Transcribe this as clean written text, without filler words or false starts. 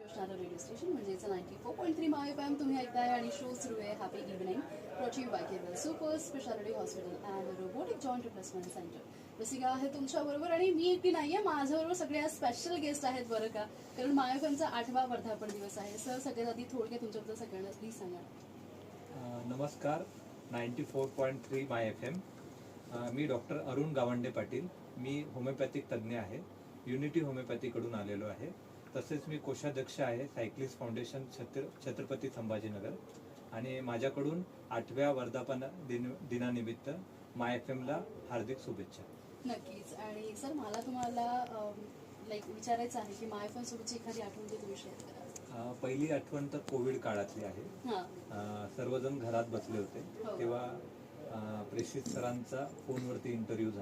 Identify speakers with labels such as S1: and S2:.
S1: Radio station म्हणजेच 94.3 माय FM तुम्ही ऐकताय आणि शो सुरू आहे happy evening brought you by cable super speciality hospital and robotic joint replacement centre. Rasika आहे तुमच्याबरोबर आणि मी एकटी नाहीये, माझ्याबरोबर सगळ्या स्पेशल गेस्ट आहेत बरं का, कारण माय एफएमचा 8वा वर्धापन दिवस आहे. सर सगळ्यात आधी थोडक्यात तुमच्याबद्दल सगळ्यांना प्लीज सांगा.
S2: नमस्कार. 94.3 माय FM. मी डॉक्टर अरुण गावंडे पाटील. मी होमिओपॅथिक तज्ज्ञ आहे. युनिटी होमिओपॅथीकडून आलेलो आहे. तसेच मी कोषाध्यक्ष आहे सायक्लिस्ट फाउंडेशन छत्रपती संभाजीनगर. आणि माझ्याकडून 8व्या वर्धापन दिनानिमित्त माय FMला हार्दिक शुभेच्छा.
S1: नक्कीच. आणि सर मला तुम्हाला विचारायचं आहे की माय एफएम सोबतची एखादी आठवण तुम्ही शेअर करा.
S2: पहिली आठवण तर कोविड काळातली आहे. सर्वजण घरात बसले होते तेव्हा प्रेषित सरांचा फोनवरती इंटरव्ह्यू झाला.